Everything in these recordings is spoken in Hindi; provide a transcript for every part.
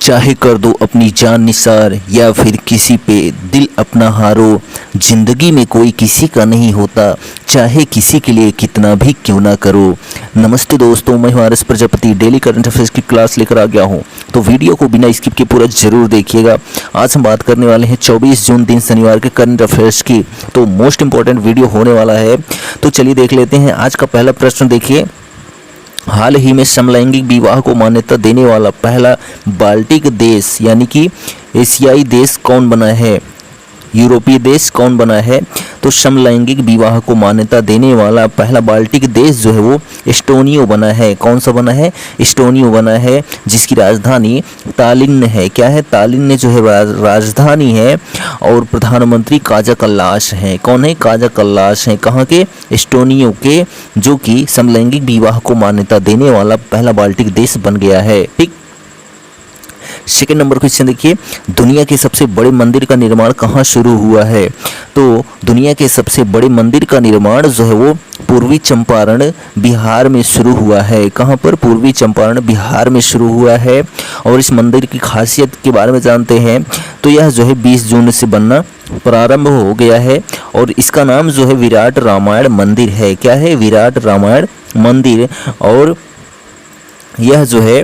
चाहे कर दो अपनी जान निसार या फिर किसी पे दिल अपना हारो, जिंदगी में कोई किसी का नहीं होता, चाहे किसी के लिए कितना भी क्यों ना करो। नमस्ते दोस्तों, मैं हूं RS. Prajapati daily current affairs की क्लास लेकर आ गया हूं, तो वीडियो को बिना स्किप के पूरा जरूर देखिएगा। आज हम बात करने वाले हैं 24 जून दिन शनिवार के करंट अफेयर्स की, तो मोस्ट इंपॉर्टेंट वीडियो होने वाला है। तो चलिए देख लेते हैं। आज का पहला प्रश्न देखिए, हाल ही में समलैंगिक विवाह को मान्यता देने वाला पहला बाल्टिक देश यानी कि एशियाई देश कौन बना है, यूरोपीय देश कौन बना है? तो समलैंगिक विवाह को मान्यता देने वाला पहला बाल्टिक देश जो है वो एस्टोनिया बना है। कौन सा बना है? एस्टोनिया बना है, जिसकी राजधानी तालिन है। क्या है? तालिन जो है राजधानी है, और प्रधानमंत्री काजा कल्लाश हैं। कौन है? काजा कल्लाश हैं। कहाँ के? एस्टोनिया के, जो कि समलैंगिक विवाह को मान्यता देने वाला पहला बाल्टिक देश बन गया है। ठीक। सेकेंड नंबर क्वेश्चन देखिए, दुनिया के सबसे बड़े मंदिर का निर्माण कहाँ शुरू हुआ है? तो दुनिया के सबसे बड़े मंदिर का निर्माण जो है वो पूर्वी चंपारण बिहार में शुरू हुआ है। कहाँ पर? पूर्वी चंपारण बिहार में शुरू हुआ है। और इस मंदिर की खासियत के बारे में जानते हैं, तो यह जो है 20 जून से बनना प्रारंभ हो गया है, और इसका नाम जो है विराट रामायण मंदिर है। क्या है? विराट रामायण मंदिर। और यह जो है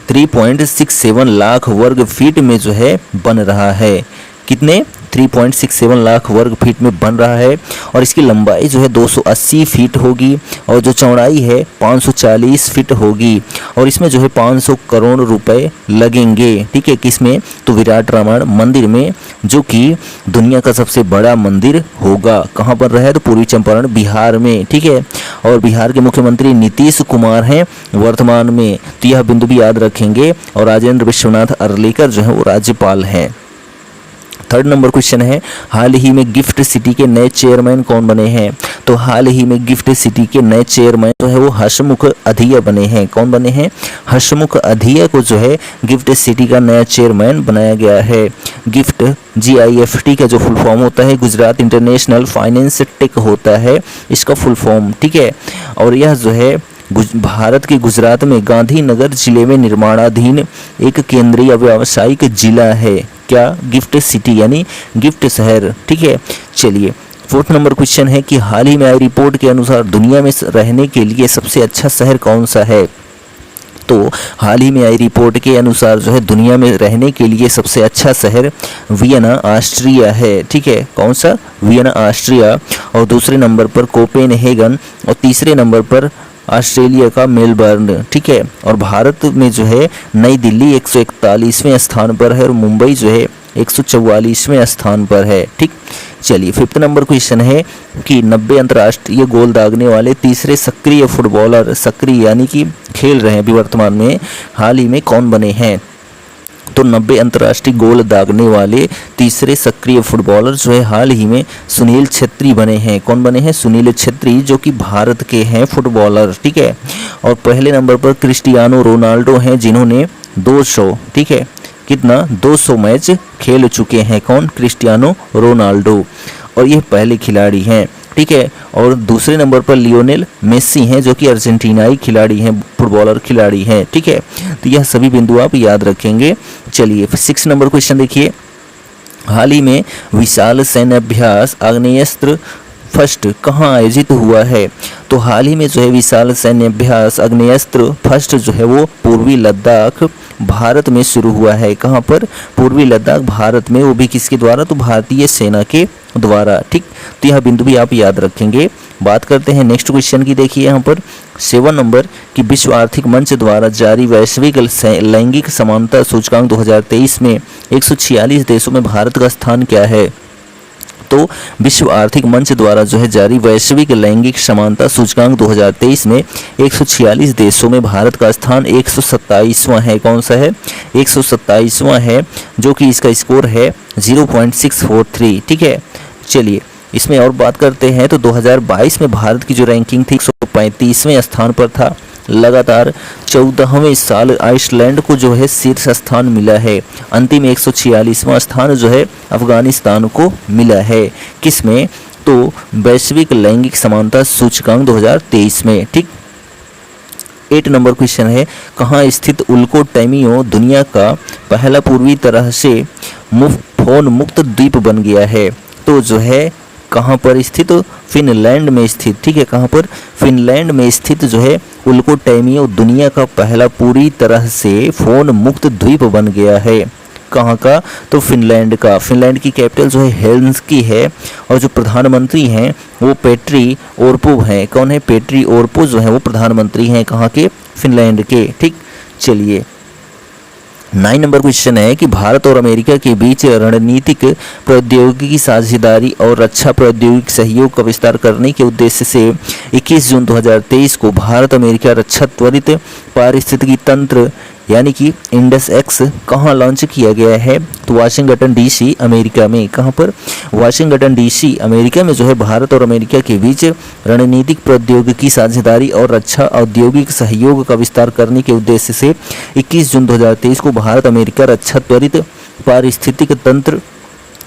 3.67 लाख वर्ग फीट में जो है बन रहा है। कितने? 3.67 लाख वर्ग फीट में बन रहा है, और इसकी लंबाई जो है 280 फीट होगी, और जो चौड़ाई है 540 फीट होगी, और इसमें जो है 500 करोड़ रुपए लगेंगे। ठीक है, किसमें? तो विराट रामायण मंदिर में, जो कि दुनिया का सबसे बड़ा मंदिर होगा। कहाँ पर रहा है? तो पूर्वी चंपारण बिहार में। ठीक है, और बिहार के मुख्यमंत्री नीतीश कुमार हैं वर्तमान में, तो यह बिंदु भी याद रखेंगे। और राजेंद्र विश्वनाथ अर्लेकर जो है वो राज्यपाल हैं। थर्ड नंबर क्वेश्चन है, हाल ही में गिफ्ट सिटी के नए चेयरमैन कौन बने हैं? तो हाल ही में गिफ्ट सिटी के नए चेयरमैन जो है वो हसमुख अधिया बने हैं। कौन बने हैं? हसमुख अधिया को जो है गिफ्ट सिटी का नया चेयरमैन बनाया गया है। गिफ्ट GIFT का जो फुल फॉर्म होता है गुजरात इंटरनेशनल फाइनेंस टेक होता है इसका फुल फॉर्म। ठीक है, और यह जो है भारत के गुजरात में गांधीनगर जिले में निर्माणाधीन एक केंद्रीय व्यावसायिक जिला है। क्या? गिफ्ट सिटी यानी गिफ्ट शहर। ठीक है, चलिए फोर्थ नंबर क्वेश्चन है कि हाल ही में आई रिपोर्ट के अनुसार दुनिया में रहने के लिए सबसे अच्छा शहर कौन सा है? तो हाल ही में आई रिपोर्ट के अनुसार जो है दुनिया में रहने के लिए सबसे अच्छा शहर वियना ऑस्ट्रिया है। ठीक है, कौन सा? Vienna Austria. और दूसरे नंबर पर कोपेनहेगन, और तीसरे नंबर पर ऑस्ट्रेलिया का मेलबर्न। ठीक है, और भारत में जो है नई दिल्ली 141वें स्थान पर है, और मुंबई जो है 144वें स्थान पर है। ठीक, चलिए फिफ्थ नंबर क्वेश्चन है कि 90 अंतर्राष्ट्रीय गोल दागने वाले तीसरे सक्रिय फुटबॉलर, सक्रिय यानी कि खेल रहे हैं अभी वर्तमान में, हाल ही में कौन बने हैं? तो 90 अंतर्राष्ट्रीय गोल दागने वाले तीसरे सक्रिय फुटबॉलर जो है हाल ही में सुनील छेत्री बने हैं। कौन बने हैं? सुनील छेत्री, जो कि भारत के हैं फुटबॉलर। ठीक है, और पहले नंबर पर क्रिस्टियानो रोनाल्डो हैं, जिन्होंने 200, ठीक है, कितना? 200 मैच खेल चुके हैं। कौन? क्रिस्टियानो रोनाल्डो, और ये पहले खिलाड़ी हैं। ठीक है, और दूसरे नंबर पर लियोनेल मेसी हैं, जो कि अर्जेंटीनाई खिलाड़ी हैं, फुटबॉलर खिलाड़ी हैं। ठीक है, तो यह सभी बिंदु आप याद रखेंगे। चलिए 6 नंबर क्वेश्चन देखिए, हाल ही में विशाल सैन्य अभ्यास आग्नेयास्त्र फर्स्ट कहाँ आयोजित हुआ है? तो हाल ही में जो है विशाल सैन्य अभ्यास आग्नेयास्त्र फर्स्ट जो है वो पूर्वी लद्दाख भारत में शुरू हुआ है। कहाँ पर? पूर्वी लद्दाख भारत में, वो भी किसके द्वारा? तो भारतीय सेना के द्वारा। ठीक, तो यह बिंदु भी आप याद रखेंगे। बात करते हैं नेक्स्ट क्वेश्चन की। देखिए यहाँ पर 7 नंबर कि विश्व आर्थिक मंच द्वारा जारी वैश्विक लैंगिक समानता सूचकांक 2023 में 146 देशों में भारत का स्थान क्या है? तो विश्व आर्थिक मंच द्वारा जो है जारी वैश्विक लैंगिक समानता सूचकांक 2023 में 146 देशों में भारत का स्थान 127वां है। कौन सा है? 127वां है, जो कि इसका स्कोर है 0.643। ठीक है, चलिए इसमें और बात करते हैं। तो 2022 में भारत की जो रैंकिंग थी 135वें स्थान पर था। लगातार 14वें साल आइसलैंड को जो है शीर्ष स्थान मिला है। अंतिम 146वां स्थान जो है अफगानिस्तान को मिला है। किसमें? तो वैश्विक लैंगिक समानता सूचकांक 2023 में। ठीक, 8 नंबर क्वेश्चन है, कहाँ स्थित उल्को टैमियो दुनिया का पहला पूर्वी तरह से फोन मुक्त द्वीप बन गया है। तो जो है कहाँ पर स्थित, फिनलैंड में स्थित, ठीक है, कहाँ पर, फिनलैंड में स्थित जो है उल्कोटैमियो दुनिया का पहला पूरी तरह से फोन मुक्त द्वीप बन गया है। कहाँ का, तो फिनलैंड का। फिनलैंड की कैपिटल जो है हेल्सिंकी है और जो प्रधानमंत्री हैं वो पेट्री ओरपो हैं। कौन है, पेट्री ओरपो जो है वो प्रधानमंत्री हैं कहाँ के, फिनलैंड के। ठीक, चलिए 9 नंबर क्वेश्चन है कि भारत और अमेरिका के बीच रणनीतिक प्रौद्योगिकी साझेदारी और रक्षा प्रौद्योगिकी सहयोग का विस्तार करने के उद्देश्य से 21 जून 2023 को भारत अमेरिका रक्षा त्वरित पारिस्थितिकी तंत्र यानी कि इंडस एक्स कहाँ लॉन्च किया गया है, तो वाशिंगटन डीसी अमेरिका में। कहाँ पर, वाशिंगटन डीसी अमेरिका में जो है भारत और अमेरिका के बीच रणनीतिक प्रौद्योगिकी साझेदारी और रक्षा औद्योगिक सहयोग का विस्तार करने के उद्देश्य से 21 जून 2023 को भारत अमेरिका रक्षा त्वरित पारिस्थितिक तंत्र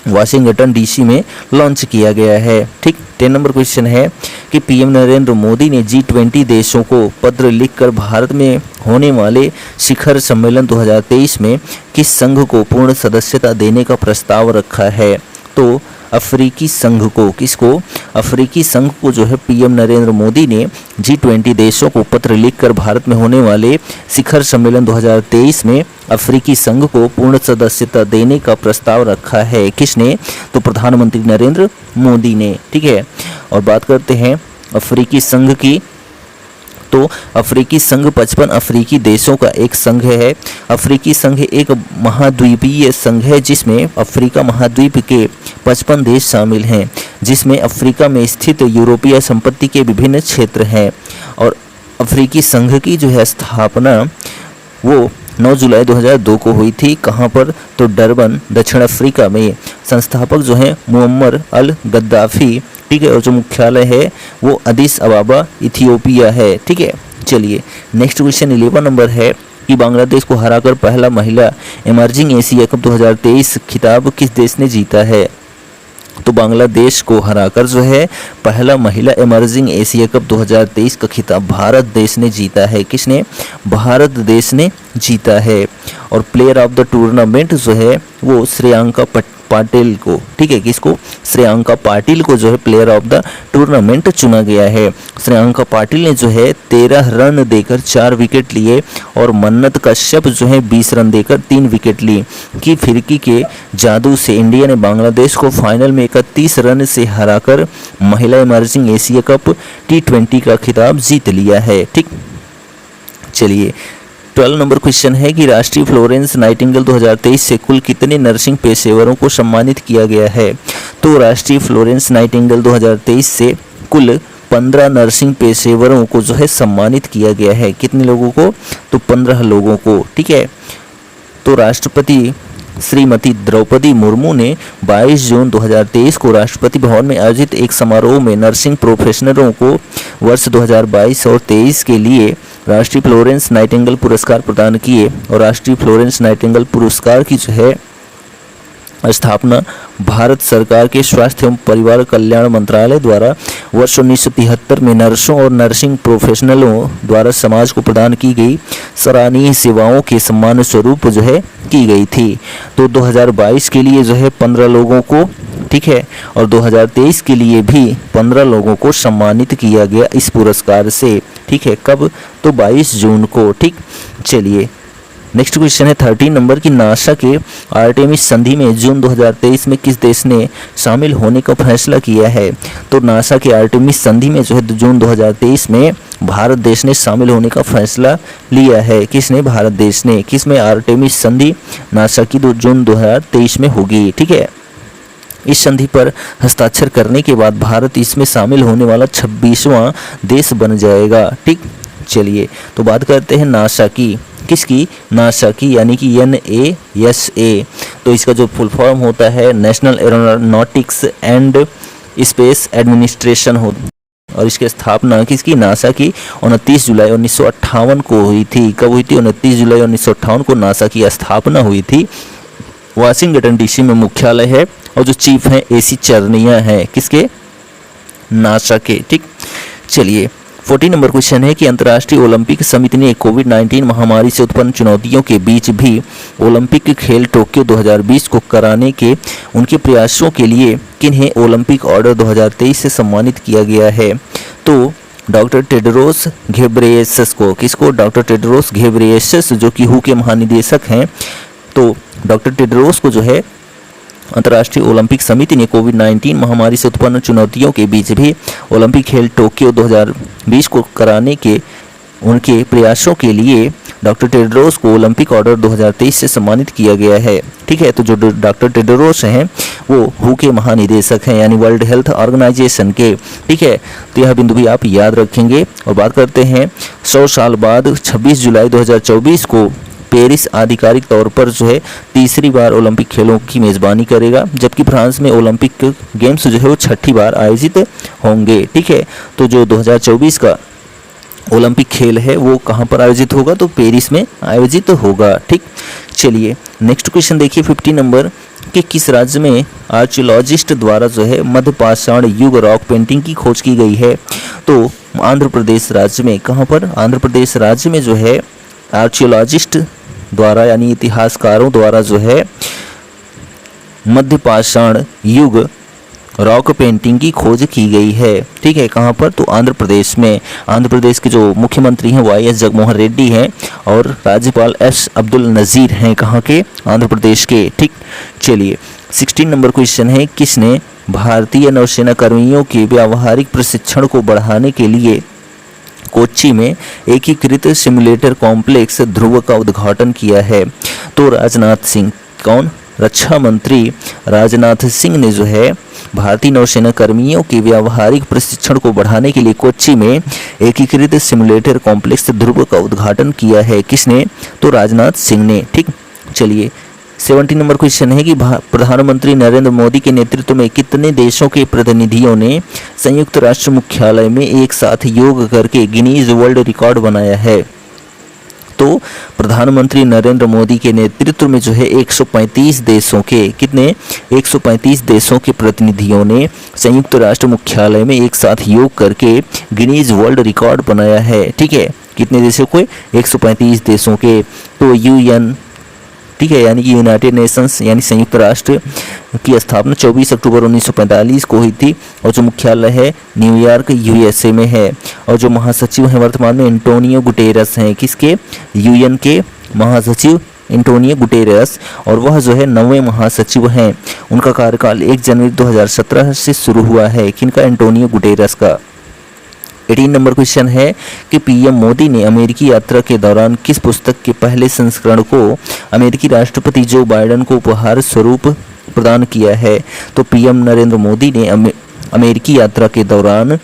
वाशिंगटन डीसी में लॉन्च किया गया है। ठीक, 10 नंबर क्वेश्चन है कि पीएम नरेंद्र मोदी ने G20 देशों को पत्र लिखकर भारत में होने वाले शिखर सम्मेलन 2023 में किस संघ को पूर्ण सदस्यता देने का प्रस्ताव रखा है, तो अफ्रीकी संघ को। किसको, अफ्रीकी संघ को जो है पीएम नरेंद्र मोदी ने G20 देशों को पत्र लिखकर भारत में होने वाले शिखर सम्मेलन 2023 में अफ्रीकी संघ को पूर्ण सदस्यता देने का प्रस्ताव रखा है। किसने, तो प्रधानमंत्री नरेंद्र मोदी ने। ठीक है, और बात करते हैं अफ्रीकी संघ की, तो अफ्रीकी संघ 55 अफ्रीकी देशों का एक संघ है। अफ्रीकी संघ एक महाद्वीपीय संघ है जिसमें अफ्रीका महाद्वीप के 55 देश शामिल हैं, जिसमें अफ्रीका में स्थित यूरोपीय संपत्ति के विभिन्न क्षेत्र हैं। और अफ्रीकी संघ की जो है स्थापना वो 9 जुलाई 2002 को हुई थी। कहाँ पर, तो डरबन दक्षिण अफ्रीका में। संस्थापक जो हैं मुअम्मर अल गद्दाफी। ठीक है, और जो मुख्यालय है वो अदिस अबाबा इथियोपिया है। ठीक है, चलिए नेक्स्ट क्वेश्चन 11 नंबर है कि बांग्लादेश को हराकर पहला महिला इमर्जिंग एशिया कप 2023 खिताब किस देश ने जीता है, तो बांग्लादेश को हराकर जो है पहला महिला इमर्जिंग एशिया कप 2023 का खिताब भारत देश ने जीता है। किसने, भारत देश ने जीता है। और प्लेयर ऑफ द टूर्नामेंट जो है वो श्रेयांका पाटिल को, ठीक है, किसको, श्रेयांका पाटिल को जो है प्लेयर ऑफ द टूर्नामेंट चुना गया है। श्रेयांका पाटिल ने जो है 13 रन देकर 4 विकेट लिए और मन्नत कश्यप जो है 20 रन देकर 3 विकेट ली। की फिरकी के जादू से इंडिया ने बांग्लादेश को फाइनल में 31 रन से हराकर महिला इमर्जिंग एशिया कप T20 का खिताब जीत लिया है। ठीक, चलिए 12 नंबर क्वेश्चन है कि राष्ट्रीय फ्लोरेंस नाइटिंगेल 2023 से कुल कितने नर्सिंग पेशेवरों को सम्मानित किया गया है, तो राष्ट्रीय फ्लोरेंस नाइटिंगेल 2023 से कुल 15 नर्सिंग पेशेवरों को जो है सम्मानित किया गया है। कितने लोगों को, तो 15 लोगों को। ठीक है, तो राष्ट्रपति श्रीमती द्रौपदी मुर्मू ने 22 जून 2023 को राष्ट्रपति भवन में आयोजित एक समारोह में नर्सिंग प्रोफेशनलों को वर्ष 2022 और 23 के लिए राष्ट्रीय फ्लोरेंस नाइटिंगेल पुरस्कार प्रदान किए। और राष्ट्रीय फ्लोरेंस नाइटिंगेल पुरस्कार की जो है स्थापना भारत सरकार के स्वास्थ्य एवं परिवार कल्याण मंत्रालय द्वारा वर्ष 1973 में नर्सों और नर्सिंग प्रोफेशनलों द्वारा समाज को प्रदान की गई सराहनीय सेवाओं के सम्मान स्वरूप जो है की गई थी। तो 2022 के लिए जो है 15 लोगों को, ठीक है, और 2023 के लिए भी 15 लोगों को सम्मानित किया गया इस पुरस्कार से। ठीक है, कब, तो 22 जून को। ठीक, चलिए नेक्स्ट क्वेश्चन है 13 नंबर की नासा के आर्टेमिस संधि में जून 2023 में किस देश ने शामिल होने का फैसला किया है, तो नासा के आर्टेमिस संधि में जो है जून 2023 में भारत देश ने शामिल होने का फैसला लिया है। किसने, भारत देश ने। किसमें, आर्टेमिस संधि नासा की जून 2023 में होगी। ठीक है, इस संधि पर हस्ताक्षर करने के बाद भारत इसमें शामिल होने वाला 26वां देश बन जाएगा। ठीक, चलिए तो बात करते हैं नासा की। किसकी, नासा की, यानी कि NASA। तो इसका जो फुल फॉर्म होता है national aeronautics and space administration हो, और इसकी स्थापना किसकी, नासा की 29 जुलाई 1958 को हुई थी। कब हुई थी, 29 जुलाई 1958 को नासा की स्थापना हुई थी। वाशिंगटन डीसी में मुख्यालय है और जो चीफ हैं AC चरनिया हैं, किसके, नासा के। ठीक, चलिए 14 नंबर क्वेश्चन है कि अंतर्राष्ट्रीय ओलंपिक समिति ने कोविड-19 महामारी से उत्पन्न चुनौतियों के बीच भी ओलंपिक खेल टोक्यो 2020 को कराने के उनके प्रयासों के लिए किन्हें ओलंपिक ऑर्डर 2023 से सम्मानित किया गया है? तो डॉक्टर टेड्रोस घेब्रेयेसस को, किसको? डॉक्टर टेड्रोस घेब्रेयेसस जो कि हू के महानिदेशक हैं। तो डॉक्टर टेड्रोस को जो है अंतर्राष्ट्रीय ओलंपिक समिति ने कोविड-19 महामारी से उत्पन्न चुनौतियों के बीच भी ओलंपिक खेल टोक्यो 2020 को कराने के उनके प्रयासों के लिए डॉक्टर टेड्रोस को ओलंपिक ऑर्डर 2023 से सम्मानित किया गया है। ठीक है, तो जो डॉक्टर टेड्रोस हैं वो हू के महानिदेशक हैं, यानी वर्ल्ड हेल्थ ऑर्गेनाइजेशन के। ठीक है, तो यह बिंदु भी आप याद रखेंगे। और बात करते हैं 100 साल बाद 26 जुलाई 2024 को पेरिस आधिकारिक तौर पर जो है तीसरी बार ओलंपिक खेलों की मेज़बानी करेगा, जबकि फ्रांस में ओलंपिक गेम्स जो है वो छठी बार आयोजित होंगे। ठीक है, तो जो 2024 का ओलंपिक खेल है वो कहाँ पर आयोजित होगा? तो पेरिस में आयोजित होगा। ठीक, चलिए नेक्स्ट क्वेश्चन देखिए 50 नंबर कि किस राज्य में आर्कियोलॉजिस्ट द्वारा जो है मध्यपाषाण युग रॉक पेंटिंग की खोज की गई है? तो आंध्र प्रदेश राज्य में। कहाँ पर? आंध्र प्रदेश राज्य में जो है आर्कियोलॉजिस्ट द्वारा यानी इतिहासकारों द्वारा जो है मध्यपाषाण युग रॉक पेंटिंग की खोज की गई है। ठीक है, कहाँ पर? तो आंध्र प्रदेश में। आंध्र प्रदेश के जो मुख्यमंत्री हैं वाई एस जगनमोहन रेड्डी हैं और राज्यपाल एस अब्दुल नज़ीर हैं। कहाँ के? आंध्र प्रदेश के। ठीक, चलिए 16 नंबर क्वेश्चन है किसने भारतीय नौसेना कर्मियों के व्यावहारिक प्रशिक्षण को बढ़ाने के लिए कोच्चि में एकीकृत सिमुलेटर कॉम्प्लेक्स ध्रुव का उद्घाटन किया है? तो राजनाथ सिंह। कौन? रक्षा मंत्री राजनाथ सिंह ने जो है भारतीय नौसेना कर्मियों के व्यावहारिक प्रशिक्षण को बढ़ाने के लिए कोच्चि में एकीकृत सिमुलेटर कॉम्प्लेक्स ध्रुव का उद्घाटन किया है। किसने? तो राजनाथ सिंह ने। ठीक, चलिए 70 नंबर क्वेश्चन है कि प्रधानमंत्री नरेंद्र मोदी के नेतृत्व में कितने देशों के प्रतिनिधियों ने संयुक्त राष्ट्र मुख्यालय में एक साथ योग करके गिनीज वर्ल्ड रिकॉर्ड बनाया है? तो प्रधानमंत्री नरेंद्र मोदी के नेतृत्व में जो है 135 देशों के, कितने? 135 देशों के प्रतिनिधियों ने संयुक्त राष्ट्र मुख्यालय में एक साथ योग करके गिनीज वर्ल्ड रिकॉर्ड बनाया है। ठीक है, कितने देशों के? 135 देशों के। तो यूएन, ठीक है, यानी कि यूनाइटेड नेशंस यानी संयुक्त राष्ट्र की स्थापना 24 अक्टूबर 1945 को हुई थी और जो मुख्यालय है न्यूयॉर्क यूएसए में है। और जो महासचिव हैं वर्तमान में एंटोनियो गुटेरस हैं। किसके? यूएन के महासचिव एंटोनियो गुटेरस, और वह जो है 9वें महासचिव हैं। उनका कार्यकाल 1 जनवरी 2017 से शुरू हुआ है। किनका? एंटोनियो गुटेरस का। 18 नंबर क्वेश्चन है कि पीएम मोदी ने अमेरिकी यात्रा के दौरान किस पुस्तक के पहले संस्करण को अमेरिकी राष्ट्रपति जो बाइडेन को उपहार स्वरूप प्रदान किया है? तो पीएम नरेंद्र मोदी ने अमेरिकी यात्रा के दौरान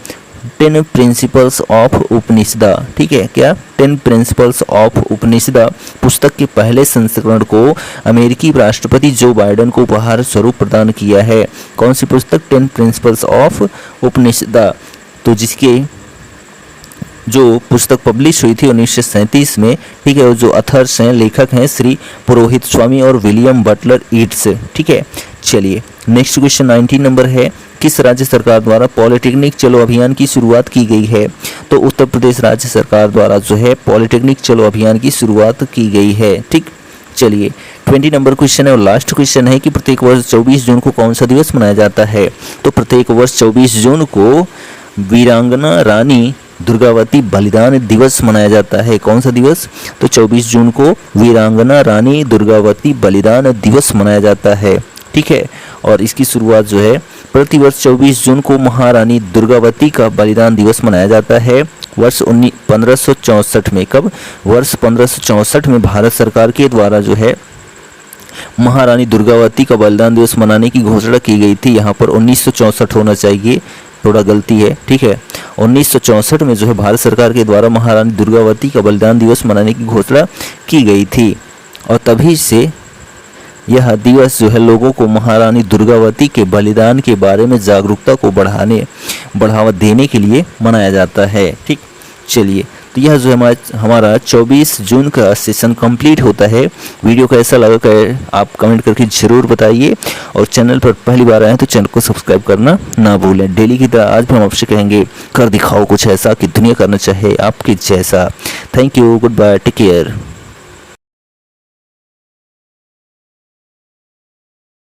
10 प्रिंसिपल्स ऑफ उपनिषदा, ठीक है क्या, 10 प्रिंसिपल्स ऑफ उपनिषदा पुस्तक के पहले संस्करण को अमेरिकी राष्ट्रपति जो बाइडेन को उपहार स्वरूप प्रदान किया है। कौन सी पुस्तक? 10 प्रिंसिपल्स ऑफ उपनिषदा। तो जिसके जो पुस्तक पब्लिश हुई थी 1937 में। ठीक है, और जो अथर्स हैं, लेखक हैं श्री पुरोहित स्वामी और विलियम बटलर ईट्स। ठीक है, चलिए नेक्स्ट क्वेश्चन 19 नंबर है किस राज्य सरकार द्वारा पॉलिटेक्निक चलो अभियान की शुरुआत की गई है? तो उत्तर प्रदेश राज्य सरकार द्वारा जो है पॉलिटेक्निक चलो अभियान की शुरुआत की गई है। ठीक, चलिए 20 नंबर क्वेश्चन है और लास्ट क्वेश्चन है कि प्रत्येक वर्ष 24 जून को कौन सा दिवस मनाया जाता है? तो प्रत्येक वर्ष 24 जून को वीरांगना रानी दुर्गावती बलिदान दिवस मनाया जाता है। कौन सा दिवस? तो 24 जून को वीरांगना रानी दुर्गावती बलिदान दिवस मनाया जाता है। ठीक है, और इसकी शुरुआत जो है प्रतिवर्ष 24 जून को महारानी दुर्गावती का बलिदान दिवस मनाया जाता है वर्ष 1564 में। कब? वर्ष 1564 में भारत सरकार के द्वारा जो है महारानी दुर्गावती का बलिदान दिवस मनाने की घोषणा की गई थी। यहाँ पर 1964 होना चाहिए, थोड़ा गलती है। ठीक है, 1964 में जो है भारत सरकार के द्वारा महारानी दुर्गावती का बलिदान दिवस मनाने की घोषणा की गई थी और तभी से यह दिवस जो है लोगों को महारानी दुर्गावती के बलिदान के बारे में जागरूकता को बढ़ावा देने के लिए मनाया जाता है। ठीक, चलिए तो यह जो हमारा 24 जून का सेशन कंप्लीट होता है। वीडियो कैसा लगा कर आप कमेंट करके ज़रूर बताइए, और चैनल पर पहली बार आए तो चैनल को सब्सक्राइब करना ना भूलें। डेली की तरह आज भी हम आपसे कहेंगे, कर दिखाओ कुछ ऐसा कि दुनिया करना चाहे आपके जैसा। Thank you, goodbye, take care.